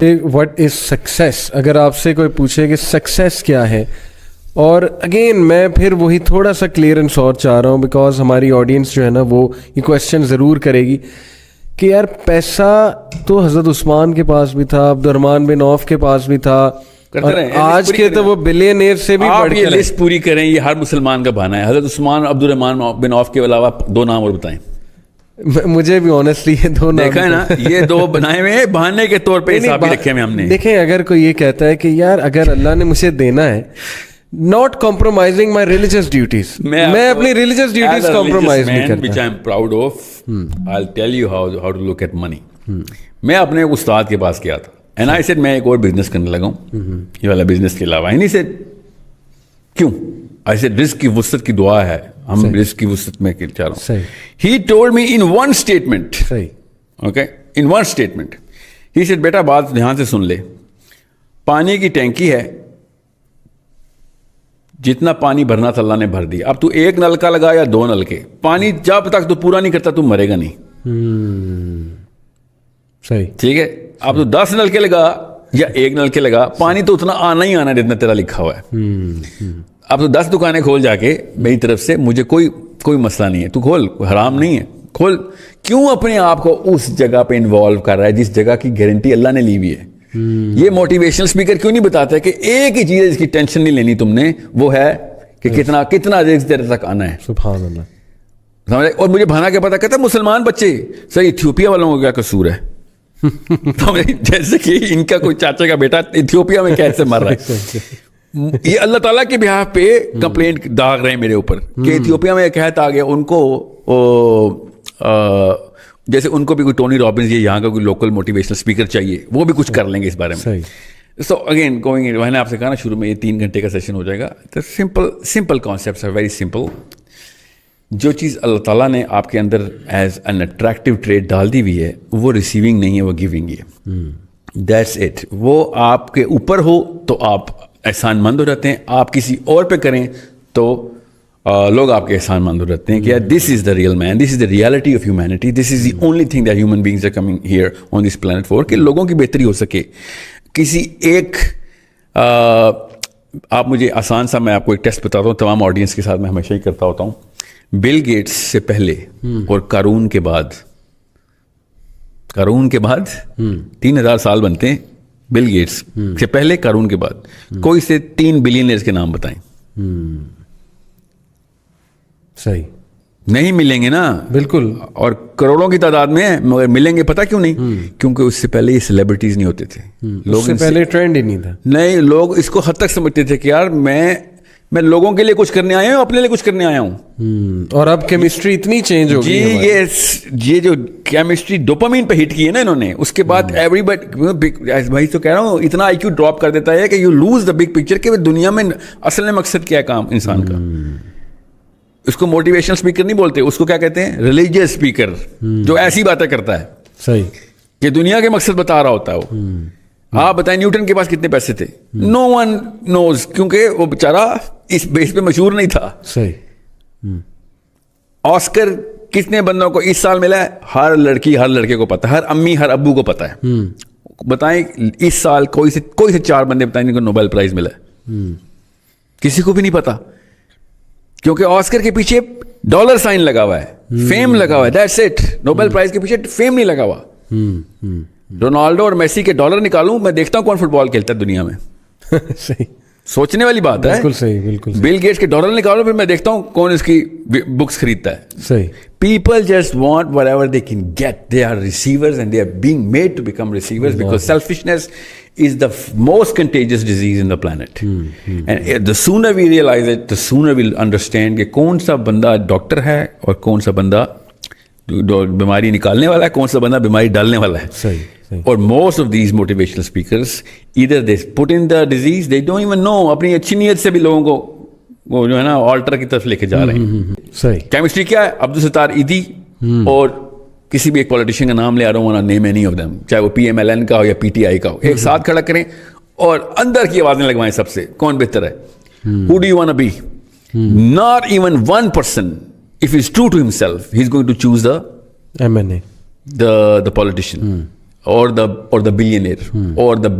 What is success. اگر آپ سے کوئی پوچھے کہ سکسیس کیا ہے, اور اگین میں پھر وہی تھوڑا سا کلیئرنس اور چاہ رہا ہوں بیکاز ہماری آڈینس جو ہے نا وہ یہ کویشچن ضرور کرے گی کہ یار پیسہ تو حضرت عثمان کے پاس بھی تھا, عبد الرحمن بن عوف کے پاس بھی تھا, اور آج کے تو وہ بلینئر سے بھی بڑھ کے. لسٹ پوری کریں, یہ ہر مسلمان کا بہانہ ہے. حضرت عثمان, عبد الرحمن بن عوف کے علاوہ 2 نام اور بتائیں. مجھے بھی آنیسٹلی یہ 2 نام دیکھا ہے نا, یہ 2 بنائے ہوئے ہیں بہانے کے طور پہ حساب رکھے ہوئے ہم نے. دیکھیں اگر کوئی یہ کہتا ہے کہ یار اگر اللہ نے مجھے دینا ہے, not compromising my religious duties, میں اپنی religious duties compromise نہیں کرتا. which I am proud of, I'll tell you how to look at money. میں اپنے استاد کے پاس گیا تھا and I said میں ایک اور بزنس کرنے لگا ہوں یہ والا بزنس کے علاوہ. and he said کیوں؟ I said رزق کی وسعت کی دعا ہے, ہم رزق کی وسعت میں چاہ رہا ہوں. He told me in one statement, okay, in one statement he said بیٹا بات دھیان سے سن لے, پانی کی ٹینکی ہے, جتنا پانی بھرنا تھا اللہ نے بھر دیا. اب تو 1 نلکا لگا یا 2 نلکے, پانی جب تک تو پورا نہیں کرتا تو مرے گا نہیں. صحیح, ٹھیک ہے. اب تو 10 نلکے لگا یا 1 نلکے لگا, پانی تو اتنا آنا ہی آنا جتنا تیرا لکھا ہوا ہے. اب تو 10 دکانیں کھول جا کے میری طرف سے, مجھے کوئی مسئلہ نہیں ہے, تو کھول, حرام نہیں ہے, کھول. کیوں اپنے آپ کو اس جگہ پہ انوالو کر رہا ہے جس جگہ کی گارنٹی اللہ نے لی ہوئی ہے؟ یہ موٹیویشنل اسپیکر کیوں نہیں بتاتا ہے کہ ایک ہی چیز جس کی ٹینشن نہیں لینی تم نے, وہ ہے کہ کتنا رزق تیرے تک آنا ہے. سبحان اللہ. سمجھ. اور مجھے بھانا کیا پتا, کہتا مسلمان بچے سر ایتھیوپیا والوں کو کیا قصور ہے؟ جیسے کہ ان کا کوئی چاچے کا بیٹا ایتھیوپیا میں کیسے مر رہا ہے. یہ اللہ تعالیٰ کے بہاف پہ کمپلینٹ داغ رہے ہیں میرے اوپر کہ ایتھیوپیا میں قحط آ گیا, ان کو جیسے ان کو بھی کوئی ٹونی رابنز یا یہاں کا کوئی لوکل موٹیویشنل اسپیکر چاہیے, وہ بھی کچھ کر لیں گے اس بارے میں. سو اگین گوئنگ, میں نے آپ سے کہا نا شروع میں یہ 3 گھنٹے کا سیشن ہو جائے گا. Simple concepts are very simple. جو چیز اللہ تعالیٰ نے آپ کے اندر ایز این اٹریکٹیو ٹریٹ ڈال دی ہوئی ہے وہ ریسیونگ نہیں ہے, وہ گیونگ ہے. That's it. وہ آپ کے اوپر ہو تو آپ احسان مند ہو جاتے ہیں, آپ کسی اور پہ کریں تو لوگ آپ کے احسان مند ہو جاتے ہیں کہ this is the real man, this is the reality of humanity, this is the only thing that human beings are coming here on this planet for, کہ لوگوں کی بہتری ہو سکے. کسی ایک آپ مجھے آسان سا, میں آپ کو ایک ٹیسٹ بتاتا ہوں, تمام آڈینس کے ساتھ میں ہمیشہ ہی کرتا ہوتا ہوں. بل گیٹس سے پہلے اور قارون کے بعد 3000 سال بنتے ہیں. بل گیٹس سے پہلے, قارون کے بعد کوئی سے 3 بلینئرز کے نام بتائیں. صحیح نہیں ملیں گے نا, بالکل, اور کروڑوں کی تعداد میں ہیں, مگر ملیں گے. پتہ کیوں نہیں؟ کیونکہ اس سے پہلے یہ سیلیبریٹیز نہیں ہوتے تھے. لوگ سے پہلے ٹرینڈ ہی نہیں تھا. نہیں, لوگ اس کو حد تک سمجھتے تھے کہ یار میں لوگوں کے لیے کچھ کرنے آیا ہوں, اپنے لیے کچھ کرنے آیا ہوں. اور اب کیمسٹری اتنی چینج ہو گئی ہے. یہ جو کیمسٹری ڈوپامین پہ ہٹ کی ہے نا انہوں نے, اس کے بعد ایوری بڈی, بھائی تو کہہ رہا ہوں, اتنا آئی کیو ڈراپ کر دیتا ہے کہ you lose the big picture کہ دنیا میں اصل مقصد کیا ہے کام انسان کا. اس کو موٹیویشنل اسپیکر نہیں بولتے, اس کو کیا کہتے ہیں؟ ریلیجیس اسپیکر, جو ایسی باتیں کرتا ہے. صحیح, کہ دنیا کے مقصد بتا رہا ہوتا ہے وہ. آپ بتائیں نیوٹن کے پاس کتنے پیسے تھے؟ نو ون نوز, کیونکہ وہ بیچارہ اس بیس پہ مشہور نہیں تھا. صحیح. آسکر کتنے بندوں کو اس سال ملا ہے؟ ہر لڑکی ہر لڑکے کو پتا ہے, ہر امی ہر ابو کو پتا ہے. بتائیں اس سال کوئی سے 4 بندے بتائیں جن کو نوبل پرائز ملا ہے؟ کسی کو بھی نہیں پتا, کیونکہ آسکر کے پیچھے ڈالر سائن لگا ہوا ہے, فیم لگا ہوا ہے. That's it. نوبل پرائز کے پیچھے فیم نہیں لگا ہوا. رونالڈو اور میسی کے ڈالر نکالوں, میں دیکھتا ہوں کون فٹ بال کھیلتا ہے دنیا میں. صحیح, سوچنے والی بات ہے. بالکل صحیح, بالکل. بل گیٹس کے ڈالر نکالو, پھر میں دیکھتا ہوں کون اس کی بکس خریدتا ہے. صحیح. People just want whatever they can get. They are receivers and they are being made to become receivers because selfishness is the most contagious disease in the planet. And the sooner we realize it, the sooner we'll understand کہ کون سا بندہ doctor ہے اور کون سا بندہ بیماری نکالنے والا ہے, کون سا بندہ بیماری ڈالنے والا ہے. صحیح. اور most of these motivational speakers either they put in the disease, they don't even know. اپنی اچھی نیت سے بھی لوگوں کو وہ جو ہے نا آلٹر کی طرف لے کے جا رہے ہیں. صحیح. کیمسٹری کیا ہے؟ عبدالستار ایدھی اور کسی بھی ایک پولیٹیشین کا نام لے آ رہا ہوں, نیم اینی آف دیم, چاہے وہ PMLN کا ہو یا PTI کا ہو, ایک ساتھ کھڑا کریں اور اندر کی آوازیں لگوائیں سب سے, کون بہتر ہے. Who do you want to be? Not even one person, if he's true to himself, he's going to choose the MNA, the politician. or the billionaire or the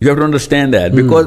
You have to understand that, because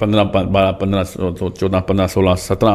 15, 14, 15, 16, 17,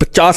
50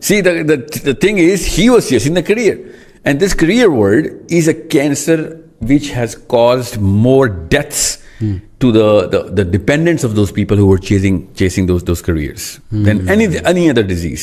See, the thing is, he was chasing the career, and this career world is a cancer which has caused more deaths to the dependents of those people who were chasing those careers than any other disease.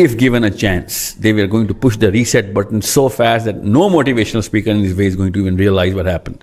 if given a chance they were going to push the reset button so fast that no motivational speaker in this way is going to even realize what happened.